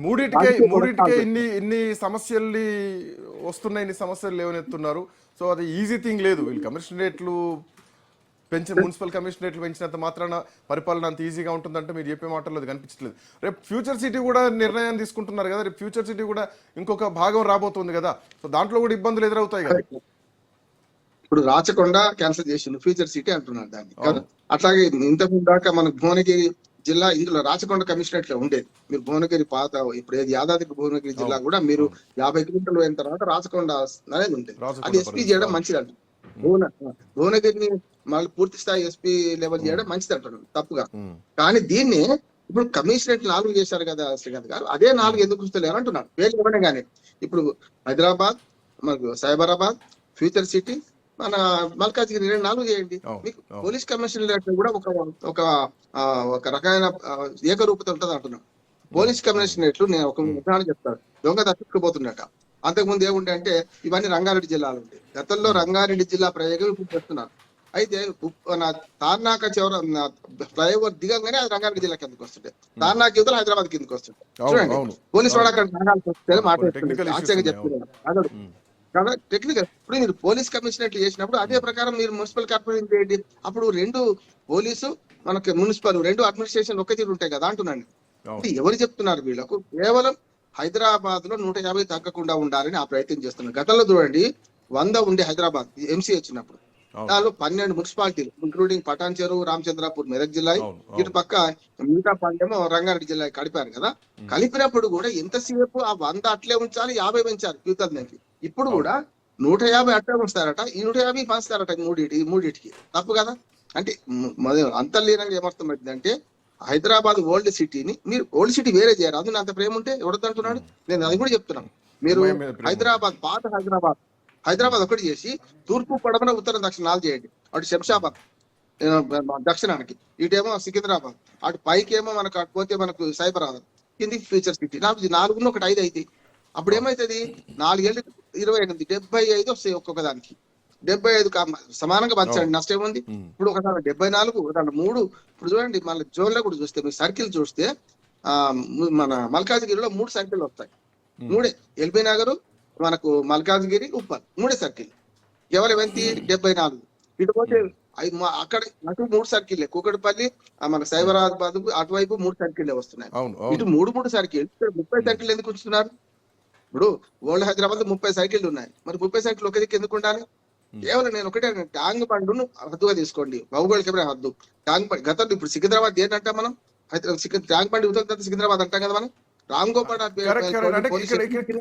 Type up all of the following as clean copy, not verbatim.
మూడిటికే ఇన్ని సమస్యల్ని వస్తున్నాయి, ఇన్ని సమస్యలు లేవనెత్తున్నారు. సో అది ఈజీ థింగ్ లేదు. వీళ్ళు కమిషనరేట్లు మున్సిపల్ కమిషనరేట్లు పెంచినంత మాత్రాన పరిపాలన అంత ఈజీగా ఉంటుందంటే మీరు చెప్పే మాటల్లో అది కనిపించట్లేదు. రేపు ఫ్యూచర్ సిటీ కూడా నిర్ణయం తీసుకుంటున్నారు కదా, రేపు ఫ్యూచర్ సిటీ కూడా ఇంకొక భాగం రాబోతుంది కదా, సో దాంట్లో కూడా ఇబ్బందులు ఎదురవుతాయి కదా. ఇప్పుడు రాచకొండ క్యాన్సిల్ చేసిండు, ఫ్యూచర్ సిటీ అంటున్నారు దాన్ని కదా. అట్లాగే ఇంతకుముందు దాకా మనకు భువనగిరి జిల్లా ఇందులో రాచకొండ కమిషనరేట్ లో ఉండేది. మీరు భువనగిరి పాత ఇప్పుడు ఏది యాదాద్రి భువనగిరి జిల్లా కూడా మీరు 50 కిలోమీటర్లు అయిన తర్వాత రాచకొండ అనేది ఉండేది. అది ఎస్పీ చేయడం మంచిది అంట. భువనగిరిని మళ్ళీ పూర్తి స్థాయి ఎస్పీ లెవెల్ చేయడం మంచిది అంటున్నారు, తప్పుగా. కానీ దీన్ని ఇప్పుడు కమిషనరేట్ 4 చేశారు కదా శ్రీకాంత్ గారు, అదే 4 ఎందుకు ఉంచలేరు అంటున్నారు. పేరు ఇవ్వడం కానీ ఇప్పుడు హైదరాబాద్, మనకు సైబరాబాద్, ఫ్యూచర్ సిటీ, మన మల్కాజ్గిరి 4 చేయండి. మీకు పోలీస్ కమిషనరేట్ కూడా ఒక రకమైన ఏకరూపత ఉంటుంది అంటున్నాను. పోలీస్ కమిషనరేట్లు నేను ఒక ఉదాహరణ చెప్తాను. దొంగ తప్పించుకుపోతున్నట్ట. అంతకుముందు ఏముండే అంటే ఇవన్నీ రంగారెడ్డి జిల్లాలు ఉంటాయి. గతంలో రంగారెడ్డి జిల్లా ప్రయోగం ఇప్పుడు చేస్తున్నారు. అయితే తార్నాక చివర ఫ్లైఓవర్ దిగంగానే అది రంగారెడ్డి జిల్లా కిందకి వస్తుంటే, తార్నాక యువతలు హైదరాబాద్ కిందకి వస్తుంటే చూడండి. పోలీసు వాడు అక్కడ మాట్లాడుతున్నారు చెప్తున్నారు టెక్నికల్. ఇప్పుడు మీరు పోలీస్ కమిషనరేట్ చేసినప్పుడు అదే ప్రకారం మీరు మున్సిపల్ కార్పొరేషన్ చేయండి. అప్పుడు 2 పోలీసు మనకి మున్సిపల్ 2 అడ్మినిస్ట్రేషన్ ఒకే తీరు ఉంటాయి కదా అంటున్నాను. ఎవరు చెప్తున్నారు వీళ్ళకు? కేవలం హైదరాబాద్ లో 150 తగ్గకుండా ఉండాలని ఆ ప్రయత్నం చేస్తున్నారు. గతంలో చూడండి 100 ఉండే హైదరాబాద్ ఎంసీ వచ్చినప్పుడు దానిలో 12 మున్సిపాలిటీలు ఇంక్లూడింగ్ పటాన్ చెరువు, రామచంద్రాపూర్ మెదక్ జిల్లా, ఇటు పక్క మిగతా 12 రంగారెడ్డి జిల్లా కలిపారు కదా. కలిపినప్పుడు కూడా ఎంతసేపు ఆ 100 అట్లే ఉంచాలి, 50 పెంచారు యూతలకి. ఇప్పుడు కూడా 150 అట్లే ఉంచుతారట, ఈ 150 పంచుతారట మూడిటికి. తప్పు కదా. అంటే అంతర్లీనంగా ఏమర్థమైందంటే హైదరాబాద్ ఓల్డ్ సిటీని మీరు ఓల్డ్ సిటీ వేరే చేయరు. అది అంత ప్రేమ ఉంటే ఎవరిదంటున్నాడు? నేను అది కూడా చెప్తున్నాను. మీరు హైదరాబాద్ పాత హైదరాబాద్ ఒకటి చేసి తూర్పు, పడమర, ఉత్తరం, దక్షిణ 4 చేయండి. అటు శంషాబాద్ దక్షిణానికి, ఇటేమో సికింద్రాబాద్, అటు పైకేమో మనకు అటు పోతే మనకు సైబరాబాద్, కిందికి ఫ్యూచర్ సిటీ. 4 ఒకటి 5 అయితే అప్పుడు ఏమైతుంది? 4 ఏళ్ళు 28, 75 వస్తాయి ఒక్కొక్క దానికి. 75 సమానంగా పంచండి, నష్టం ఉంది. ఇప్పుడు ఒకదాని 74, ఒకదాని 3. ఇప్పుడు చూడండి మళ్ళీ జోన్లో కూడా చూస్తే మీరు సర్కిల్ చూస్తే మన మల్కాజ్గిరిలో 3 సర్కిల్ వస్తాయి. 3 ఎల్బీ నగర్, మనకు మల్కాజ్గిరి, ఉప్పల్ 3 సర్కిల్. కేవలం ఎంత 74. ఇటు పోతే అక్కడ అటు 3 సర్కిల్, కూకట్పల్లి, మన సైబరాబాద్ అటువైపు 3 సర్కిల్లే వస్తున్నాయి. ఇటు 3 సర్కిల్, 30 సర్కిల్ ఎందుకు ఉంచుతున్నారు? ఇప్పుడు ఓల్డ్ హైదరాబాద్ 30 సైకిళ్ళు ఉన్నాయి. మరి 30 సైకిల్ ఒక దిక్కు ఎందుకు ఉండాలి? కేవలం నేను ఒకటే, ట్యాంక్ బండును హద్దుగా తీసుకోండి, భౌగోళికమైన హద్దు. ట్యాంక్ బండ్ గతంలో ఇప్పుడు సికింద్రాబాద్ ఏంటంటాం మనం? ట్యాంక్ బండి ఉదయం సికింద్రాబాద్ అంటాం కదా మనం.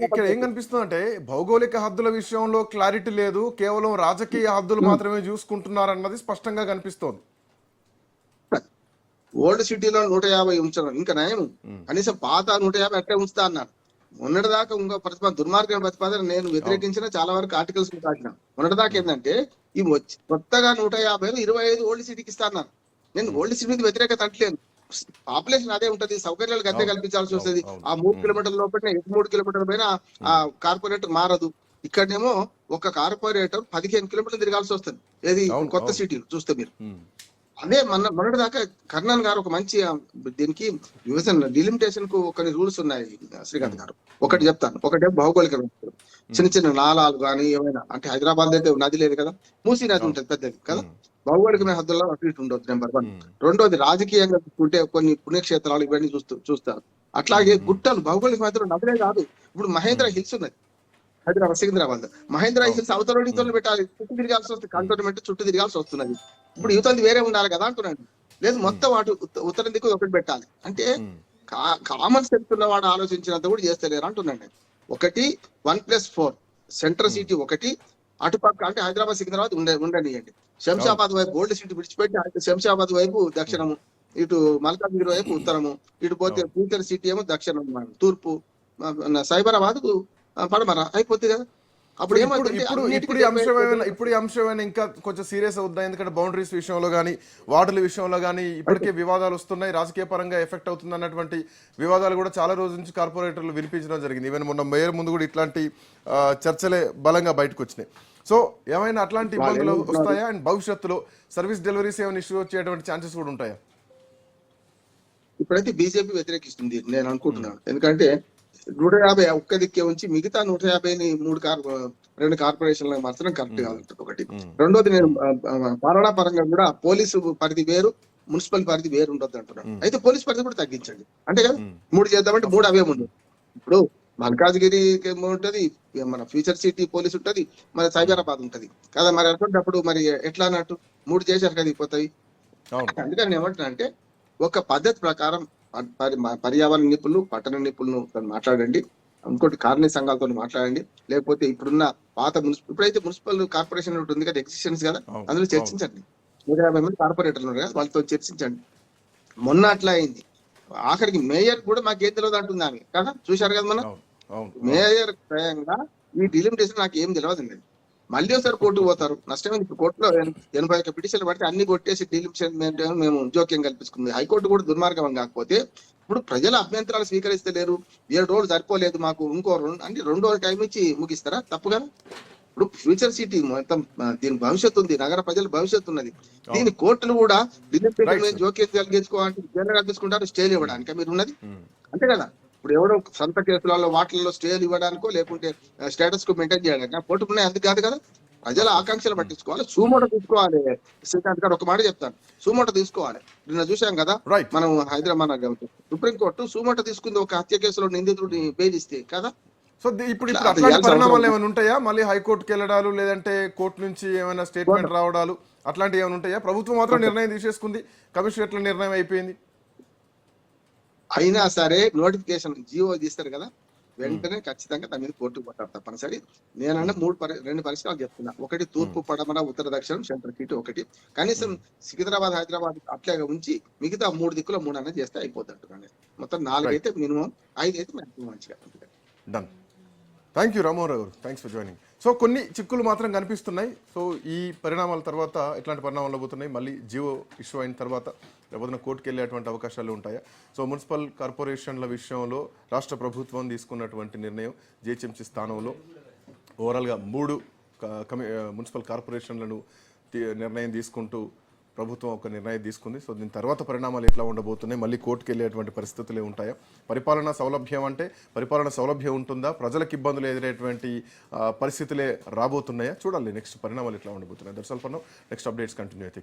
ఇక్కడ ఏం కనిపిస్తుంది అంటే భౌగోళిక హద్దుల విషయంలో క్లారిటీ లేదు, కేవలం రాజకీయ హద్దులు మాత్రమే చూసుకుంటున్నారు అన్నది స్పష్టంగా కనిపిస్తోంది. ఓల్డ్ సిటీలో 150 ఉంచడం ఇంకా నయం. కనీసం పాత 150 అట్టే ఉంచుతా అన్నారు. మొన్నటిదాకా ఇంకో దుర్మార్గమైన ప్రతిపాదన నేను వ్యతిరేకించిన, చాలా వరకు ఆర్టికల్స్ రాసిన. మొన్నటిదాకా ఏంటంటే ఈ కొత్తగా 150 25 ఓల్డ్ సిటీకి ఇస్తా అన్నారు. నేను ఓల్డ్ సిటీ మీద వ్యతిరేకత అంటలేను. పాపులేషన్ అదే ఉంటది, సౌకర్యాలు అదే కల్పించాల్సి వస్తుంది. ఆ 3 కిలోమీటర్ల లోపల 3 కిలోమీటర్ల పైన ఆ కార్పొరేటర్ మారదు. ఇక్కడనేమో ఒక కార్పొరేటర్ 15 కిలోమీటర్లు తిరగాల్సి వస్తుంది. ఏది కొత్త సిటీలు చూస్తే మీరు. అదే మొన్నటి దాకా కర్ణన్ గారు ఒక మంచి దీనికి విభజన డిలిమిటేషన్ కు కొన్ని రూల్స్ ఉన్నాయి శ్రీకాంత్ గారు. ఒకటి చెప్తాను. ఒకటే భౌగోళిక చిన్న చిన్న నాలాలు కానీ ఏమైనా, అంటే హైదరాబాద్ అయితే నది లేదు కదా, మూసీ నది ఉంటుంది పెద్దది కదా, భౌగోళికమైన హద్దుల్లో అటు ఇటు ఉండొచ్చు. నెంబర్ 1. రెండోది రాజకీయంగా చూసుకుంటే కొన్ని పుణ్యక్షేత్రాలు ఇవన్నీ చూస్తారు. అట్లాగే గుట్టలు భౌగోళిక హద్దులు నదులే కాదు. ఇప్పుడు మహేంద్ర హిల్స్ ఉన్నది హైదరాబాద్, సికింద్రాబాద్. మహేంద్ర హిల్స్ అవతల పెట్టాలి, చుట్టూ తిరగాల్సి వస్తుంది. కంటోన్మెంట్ చుట్టూ తిరగాల్సి వస్తున్నది. ఇప్పుడు యువతది వేరే ఉండాలి కదా అంటున్నాడు. లేదు మొత్తం అటు ఉత్తరం దిక్కు ఒకటి పెట్టాలి అంటే కామన్ సెన్స్ ఉన్నవాడు ఆలోచించినంత కూడా చేస్తలేరు అంటున్నాడు. ఒకటి 1+4 సెంట్రల్ సిటీ ఒకటి, అటుపక్క అంటే హైదరాబాద్, సికింద్రాబాద్ ఉండనియండి. శంషాబాద్ వైపు ఓల్డ్ సిటీ విడిచిపెట్టి శంషాబాద్ వైపు దక్షిణము, ఇటు మల్కాజ్గిరి వైపు ఉత్తరము, ఇటు పోతే ఫ్యూచర్ సిటీ ఏమో దక్షిణం, తూర్పు, సైబరాబాద్ పడమర అయిపోతుంది కదా. అప్పుడు ఇప్పుడు ఈ అంశమైన ఇంకా కొంచెం సీరియస్ అవుతుంది. ఎందుకంటే బౌండరీస్ విషయంలో కానీ వార్డుల విషయంలో కానీ ఇప్పటికే వివాదాలు వస్తున్నాయి. రాజకీయ పరంగా ఎఫెక్ట్ అవుతుంది అన్నటువంటి వివాదాలు కూడా చాలా రోజుల నుంచి కార్పొరేటర్లు వినిపించడం జరిగింది. ఈవెన్ మొన్న మేయర్ ముందు కూడా ఇట్లాంటి చర్చలే బలంగా బయటకు వచ్చినాయి. సో ఏమైనా అట్లాంటి ఇబ్బందులు వస్తాయా? అండ్ భవిష్యత్తులో సర్వీస్ డెలివరీస్ ఏమైనా ఇష్యూ వచ్చేటువంటి ఛాన్సెస్ కూడా ఉంటాయా? ఇప్పుడైతే బీజేపీ వ్యతిరేకిస్తుంది నేను అనుకుంటున్నాను. ఎందుకంటే 150 ఒక్క దిక్కే ఉంచి మిగతా 150ని 2 కార్పొరేషన్లకు మార్చడం కరెక్ట్ కాదు ఒకటి. రెండోది నేను పాలనా పరంగా కూడా పోలీసు పరిధి వేరు, మున్సిపల్ పరిధి వేరు ఉండొద్దు అంటున్నాను. అయితే పోలీస్ పరిధి కూడా తగ్గించండి అంటే కదా, 3 చేద్దామంటే 3 అవే ఉండదు. ఇప్పుడు మల్కాజ్గిరి ఉంటది, మన ఫ్యూచర్ సిటీ పోలీస్ ఉంటది, మరి సైబరాబాద్ ఉంటది కదా. మరి అనుకున్నప్పుడు మరి ఎట్లా అన్నట్టు 3 చేశారు కదా పోతాయి. అందుకని నేను ఏమంటున్నా అంటే ఒక పద్ధతి ప్రకారం పర్యావరణ నిపుణులు, పట్టణ నిపుణులు మాట్లాడండి, ఇంకోటి కార్మిక సంఘాలతో మాట్లాడండి, లేకపోతే ఇప్పుడున్న పాత ఇప్పుడైతే మున్సిపల్ కార్పొరేషన్ ఉంటుంది కదా, ఎగ్జిస్టెన్స్ కదా, అందులో చర్చించండి. 150 మంది కార్పొరేటర్లు ఉన్నారు కదా, వాళ్ళతో చర్చించండి. మొన్న అట్లా అయింది, ఆఖరికి మేయర్ కూడా మాకేం తెలియదు అంటుంది ఆమె కదా, చూశారు కదా. మన మేయర్ స్వయంగా ఈ డిలిమిటేషన్ నాకు ఏం తెలియదండి. మళ్ళీ ఒకసారి కోర్టుకు పోతారు, నష్టమైంది. ఇప్పుడు కోర్టులో 81 పిటిషన్లు పడితే అన్ని కొట్టేసి డిలిమిటేషన్ మేము జోక్యం కల్పించుకుంది. హైకోర్టు కూడా దుర్మార్గం కాకపోతే ఇప్పుడు ప్రజల అభ్యంతరాలు స్వీకరిస్తలేరు, 7 రోజులు సరిపోలేదు మాకు, ఇంకో 2 రోజులు టైం ఇచ్చి ముగిస్తారా? తప్పుగా. ఇప్పుడు ఫ్యూచర్ సిటీ మొత్తం దీని భవిష్యత్తు ఉంది, నగర ప్రజల భవిష్యత్తు ఉన్నది. దీని కోర్టులు కూడా డిలిమిటేషన్ జోక్యం కలిగించుకోవాలంటే జైలు కల్పించుకుంటారు, స్టేలు ఇవ్వడానికి మీరు ఉన్నది అంతే కదా. ఇప్పుడు ఎవరో సొంత కేసులలో వాటిల్లో స్టేలు ఇవ్వడానికో లేకుంటే స్టేటస్ కు మెయింటైన్ చేయడానికి కోర్టుకున్నాయి, అందుకు కాదు కదా. ప్రజల ఆకాంక్షలు పట్టించుకోవాలి, సూమోట తీసుకోవాలి. శ్రీకాంత్ గారు ఒక మాట చెప్తాను, సూమోట తీసుకోవాలి. నిన్న చూసాం కదా మనం హైదరాబాద్ సుప్రీంకోర్టు సూమోట తీసుకుంది ఒక హత్య కేసులో నిందితుడిని బెయిలిస్తే కదా. సో ఇప్పుడు అట్లాంటి పరిణామాలు ఏమైనా ఉంటాయా? మళ్ళీ హైకోర్టుకి వెళ్ళడాలు, లేదంటే కోర్టు నుంచి ఏమైనా స్టేట్మెంట్ రావడాలు అట్లాంటివి ఏమైనా ఉంటాయా? ప్రభుత్వం మాత్రం నిర్ణయం తీసేసుకుంది, కమిషనరేట్ల నిర్ణయం అయిపోయింది. అయినా సరే నోటిఫికేషన్ జీవో తీస్తారు కదా, వెంటనే ఖచ్చితంగా దాని మీద కోర్టుకు పట్టారు తప్పనిసరి. నేనన్నా 2 పరిష్కారాలు చెప్తున్నా. ఒకటి తూర్పు, పడమర, ఉత్తర, దక్షిణం, సెంటర్ సీటు ఒకటి. కనీసం సికింద్రాబాద్, హైదరాబాద్ అట్లాగే ఉంచి మిగతా 3 దిక్కులో 3 అన్నది చేస్తే అయిపోతుంది. మొత్తం 4 అయితే మినిమం, 5 అయితే మాక్సిమం మంచిగా. డన్. థ్యాంక్ యూ రామోహన్ గారు, థ్యాంక్స్ ఫర్ జాయినింగ్. సో కొన్ని చిక్కులు మాత్రం కనిపిస్తున్నాయి. సో ఈ పరిణామాల తర్వాత ఎట్లాంటి పరిణామాలు పోతున్నాయి? మళ్ళీ జియో ఇష్యూ అయిన తర్వాత రేపొద్దున కోర్టుకు వెళ్ళేటువంటి అవకాశాలు ఉంటాయా? సో మున్సిపల్ కార్పొరేషన్ల విషయంలో రాష్ట్ర ప్రభుత్వం తీసుకున్నటువంటి నిర్ణయం, జిహెచ్ఎంసీ స్థానంలో ఓవరాల్గా 3 మున్సిపల్ కార్పొరేషన్లను నిర్ణయం తీసుకుంటూ ప్రభుత్వం ఒక నిర్ణయం తీసుకుంది. సో దీని తర్వాత పరిణామాలు ఎట్లా ఉండబోతున్నాయి? మళ్ళీ కోర్టుకు వెళ్ళేటువంటి పరిస్థితులే ఉంటాయా? పరిపాలనా సౌలభ్యం అంటే పరిపాలన సౌలభ్యం ఉంటుందా? ప్రజలకు ఇబ్బందులు ఎదురేటువంటి పరిస్థితులే రాబోతున్నాయా? చూడాలి నెక్స్ట్ పరిణామాలు ఎట్లా ఉండబోతున్నాయి. That's all for now. Next updates continue అయితే.